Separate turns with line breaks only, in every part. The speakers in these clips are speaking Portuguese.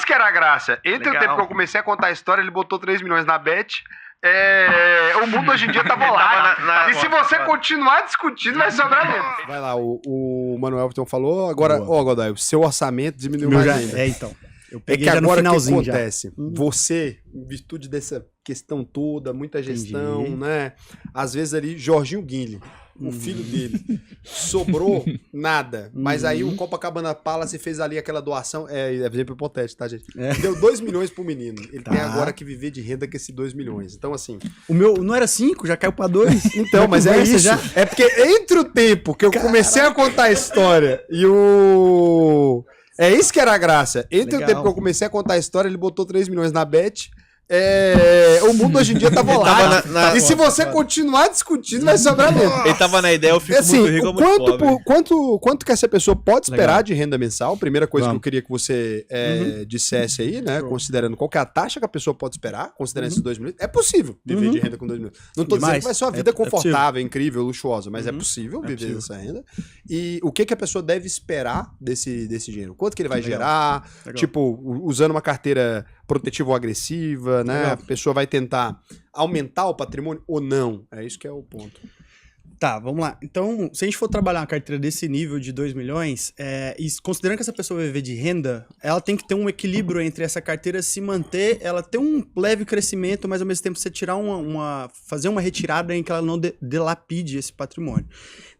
isso que era a graça. Entre o tempo que eu comecei a contar a história, ele botou 3 milhões na bet. O mundo hoje em dia tá volátil. E se você continuar discutindo, vai sobrar mesmo.
Vai lá, o Manuel então falou. Agora, Godoy, o seu orçamento diminuiu mais ainda.
Então. Eu peguei
que
já
agora
no finalzinho
o que acontece? Você, em virtude dessa questão toda, muita gestão, né? Às vezes ali, Jorginho Guinle, o filho dele, sobrou nada. Mas aí o Copacabana Palace fez ali aquela doação. É exemplo hipotético, tá, gente? Deu 2 milhões pro menino. Ele tem agora que viver de renda com esses 2 milhões. Então, assim.
O meu não era 5, já caiu pra 2.
Então, mas é isso. Já... É porque entre o tempo que eu comecei a contar a história e o. É isso que era a graça. Entre o tempo que eu comecei a contar a história, ele botou 3 milhões na bet. O mundo hoje em dia tá volátil. E se você continuar discutindo, vai sobrar mesmo.
Ele tava na ideia, eu fico muito rico ou muito pobre.
Quanto que essa pessoa pode esperar de renda mensal? Primeira coisa que eu queria que você dissesse aí, né? Considerando qual que é a taxa que a pessoa pode esperar, considerando esses 2 milhões. É possível viver de renda com 2 milhões. Não tô dizendo que vai ser uma vida confortável, incrível, luxuosa, mas é possível viver dessa renda. E o que a pessoa deve esperar desse dinheiro? Quanto que ele vai gerar? Tipo, usando uma carteira protetiva ou agressiva, né? A pessoa vai tentar aumentar o patrimônio ou não? É isso que é o ponto.
Tá, vamos lá. Então, se a gente for trabalhar uma carteira desse nível de 2 milhões, e considerando que essa pessoa vai viver de renda, ela tem que ter um equilíbrio entre essa carteira se manter, ela ter um leve crescimento, mas ao mesmo tempo você tirar fazer uma retirada em que ela não delapide esse patrimônio.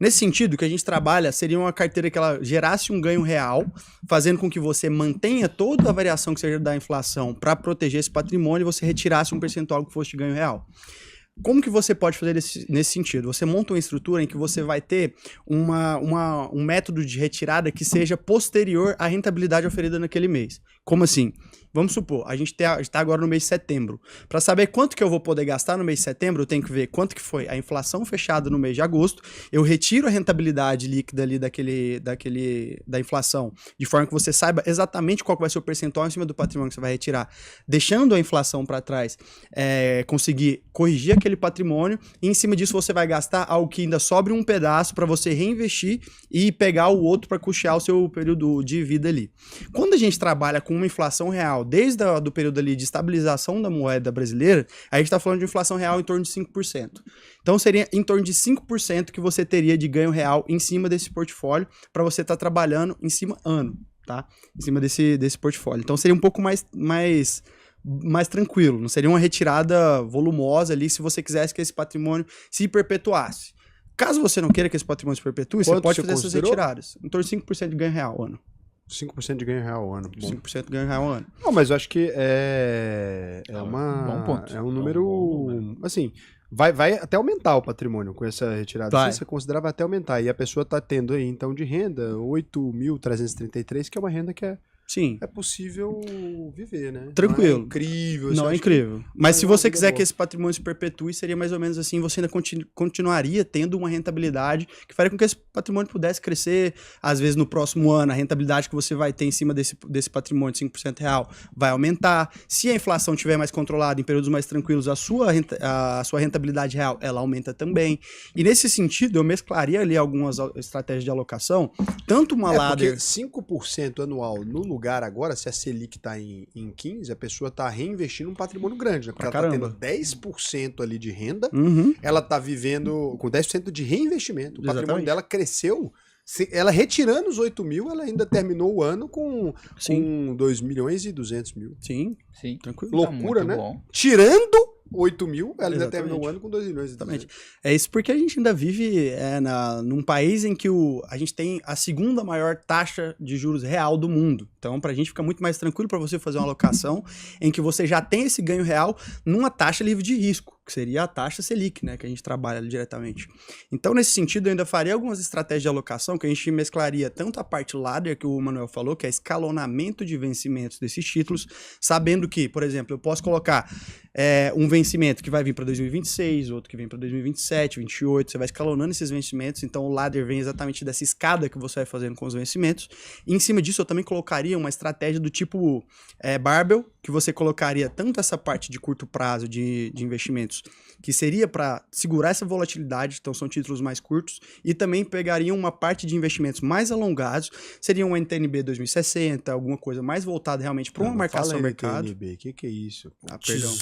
Nesse sentido, o que a gente trabalha seria uma carteira que ela gerasse um ganho real, fazendo com que você mantenha toda a variação que seja da inflação para proteger esse patrimônio e você retirasse um percentual que fosse de ganho real. Como que você pode fazer nesse sentido? Você monta uma estrutura em que você vai ter um método de retirada que seja posterior à rentabilidade oferida naquele mês. Como assim? Vamos supor, a gente está agora no mês de setembro. Para saber quanto que eu vou poder gastar no mês de setembro, eu tenho que ver quanto que foi a inflação fechada no mês de agosto, eu retiro a rentabilidade líquida ali da inflação, de forma que você saiba exatamente qual que vai ser o percentual em cima do patrimônio que você vai retirar, deixando a inflação para trás, conseguir corrigir aquele patrimônio, e em cima disso você vai gastar algo que ainda sobre um pedaço para você reinvestir e pegar o outro para custear o seu período de vida ali. Quando a gente trabalha com uma inflação real, desde o período ali de estabilização da moeda brasileira, a gente está falando de inflação real em torno de 5%. Então seria em torno de 5% que você teria de ganho real em cima desse portfólio para você estar trabalhando em cima ano, tá? Em cima desse portfólio. Então seria um pouco mais tranquilo, não seria uma retirada volumosa ali se você quisesse que esse patrimônio se perpetuasse. Caso você não queira que esse patrimônio se perpetue, você pode fazer essas retiradas. Em torno de 5% de ganho real ano.
5% de ganho real ao ano.
5% de ganho real ao ano.
Não, mas eu acho que bom ponto. É um número, assim, vai até aumentar o patrimônio com essa retirada. Se você considerar, vai até aumentar. E a pessoa está tendo aí, então, de renda, 8.333, que é uma renda que é possível viver, né?
Tranquilo.
Não é incrível.
Não é incrível. Mas se você quiser que esse patrimônio se perpetue, seria mais ou menos assim, você ainda continuaria tendo uma rentabilidade que faria com que esse patrimônio pudesse crescer. Às vezes, no próximo ano, a rentabilidade que você vai ter em cima desse patrimônio de 5% real vai aumentar. Se a inflação estiver mais controlada, em períodos mais tranquilos, a sua rentabilidade real, ela aumenta também. E nesse sentido, eu mesclaria ali algumas estratégias de alocação, tanto uma ladder...
Porque 5% anual no lugar agora, se a Selic está em 15%, a pessoa está reinvestindo um patrimônio grande, né? Porque ela está tendo 10% ali de renda, ela está vivendo com 10% de reinvestimento. O patrimônio dela cresceu. Ela retirando os 8 mil, ela ainda terminou o ano com 2 milhões e 200 mil.
Sim, tranquilo.
Loucura, né? Bom. Tirando 8 mil, ela ainda terminou o ano com 2 milhões.
Exatamente. É isso porque a gente ainda vive num país em que a gente tem a segunda maior taxa de juros real do mundo. Então, pra gente fica muito mais tranquilo para você fazer uma alocação em que você já tem esse ganho real numa taxa livre de risco, que seria a taxa Selic, né, que a gente trabalha diretamente. Então, nesse sentido, eu ainda faria algumas estratégias de alocação que a gente mesclaria tanto a parte ladder, que o Manuel falou, que é escalonamento de vencimentos desses títulos, sabendo que, por exemplo, eu posso colocar um vencimento que vai vir para 2026, outro que vem para 2027, 2028, você vai escalonando esses vencimentos, então o ladder vem exatamente dessa escada que você vai fazendo com os vencimentos, e em cima disso eu também colocaria uma estratégia do tipo barbell, que você colocaria tanto essa parte de curto prazo de investimentos títulos que seria para segurar essa volatilidade, então são títulos mais curtos, e também pegariam uma parte de investimentos mais alongados, seria um NTNB 2060, alguma coisa mais voltada realmente para uma marcação ao mercado.
NTNB, o que é isso?
Perdão.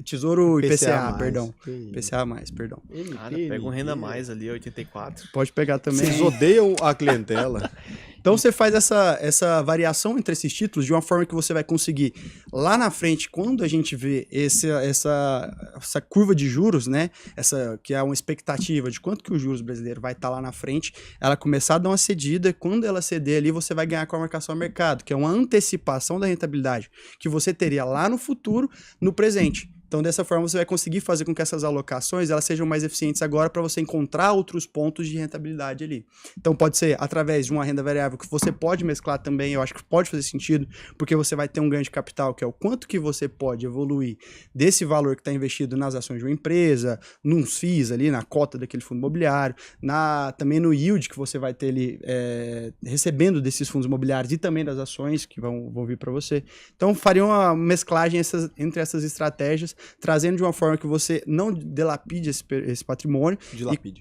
Tesouro IPCA, perdão. IPCA+, perdão.
Cara, pega um renda mais ali, 84.
Pode pegar também.
Vocês odeiam a clientela.
Então você faz essa variação entre esses títulos de uma forma que você vai conseguir lá na frente, quando a gente vê essa curva de juros, né? Essa que é uma expectativa de quanto que o juros brasileiro vai estar lá na frente, ela começar a dar uma cedida. Quando ela ceder ali, você vai ganhar com a marcação ao mercado, que é uma antecipação da rentabilidade que você teria lá no futuro, no presente. Então, dessa forma, você vai conseguir fazer com que essas alocações elas sejam mais eficientes agora para você encontrar outros pontos de rentabilidade ali. Então, pode ser através de uma renda variável que você pode mesclar também, eu acho que pode fazer sentido, porque você vai ter um ganho de capital, que é o quanto que você pode evoluir desse valor que está investido nas ações de uma empresa, nos FIIs ali, na cota daquele fundo imobiliário, também no yield que você vai ter ali recebendo desses fundos imobiliários e também das ações que vão vir para você. Então, faria uma mesclagem entre essas estratégias, trazendo de uma forma que você não dilapide esse patrimônio.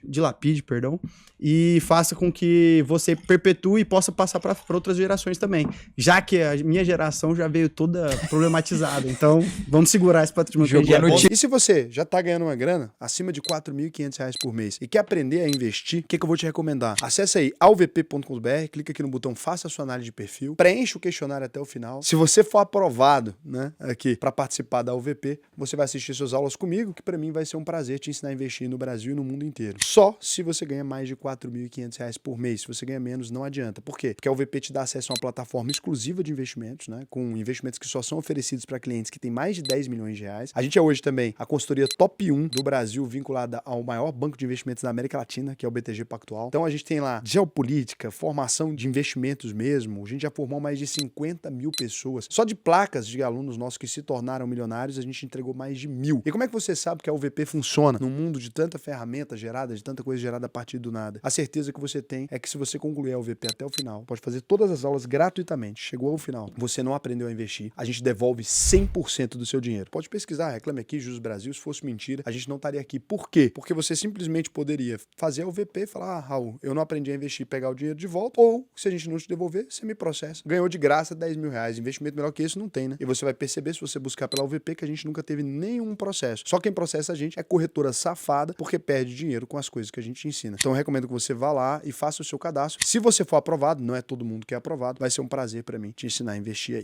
Dilapide, perdão. E faça com que você perpetue e possa passar para outras gerações também. Já que a minha geração já veio toda problematizada. Então, vamos segurar esse patrimônio.
E se você já tá ganhando uma grana acima de R$4.500 por mês e quer aprender a investir, o que eu vou te recomendar? Acesse aí alvp.com.br, clica aqui no botão Faça a sua análise de perfil, preencha o questionário até o final. Se você for aprovado, né, aqui para participar da UVP, você vai assistir suas aulas comigo, que para mim vai ser um prazer te ensinar a investir no Brasil e no mundo inteiro. Só se você ganha mais de R$4.500 por mês. Se você ganha menos, não adianta. Por quê? Porque a UVP te dá acesso a uma plataforma exclusiva de investimentos, né? Com investimentos que só são oferecidos para clientes que têm mais de 10 milhões de reais. A gente é hoje também a consultoria top 1 do Brasil, vinculada ao maior banco de investimentos da América Latina, que é o BTG Pactual. Então a gente tem lá geopolítica, formação de investimentos mesmo. A gente já formou mais de 50 mil pessoas. Só de placas de alunos nossos que se tornaram milionários, a gente entregou mais de 1.000. E como é que você sabe que a UVP funciona num mundo de tanta ferramenta gerada, de tanta coisa gerada a partir do nada? A certeza que você tem é que se você concluir a UVP até o final, pode fazer todas as aulas gratuitamente, chegou ao final, você não aprendeu a investir, a gente devolve 100% do seu dinheiro. Pode pesquisar, Reclame Aqui, Juros Brasil, se fosse mentira, a gente não estaria aqui. Por quê? Porque você simplesmente poderia fazer a UVP e falar, Raul, eu não aprendi a investir e pegar o dinheiro de volta, ou se a gente não te devolver, você me processa. Ganhou de graça R$10.000. Investimento melhor que esse não tem, né? E você vai perceber, se você buscar pela UVP, que a gente nunca teve nenhum processo. Só quem processa a gente é corretora safada, porque perde dinheiro com as coisas que a gente ensina. Então eu recomendo que você vá lá e faça o seu cadastro. Se você for aprovado, não é todo mundo que é aprovado, vai ser um prazer para mim te ensinar a investir aí.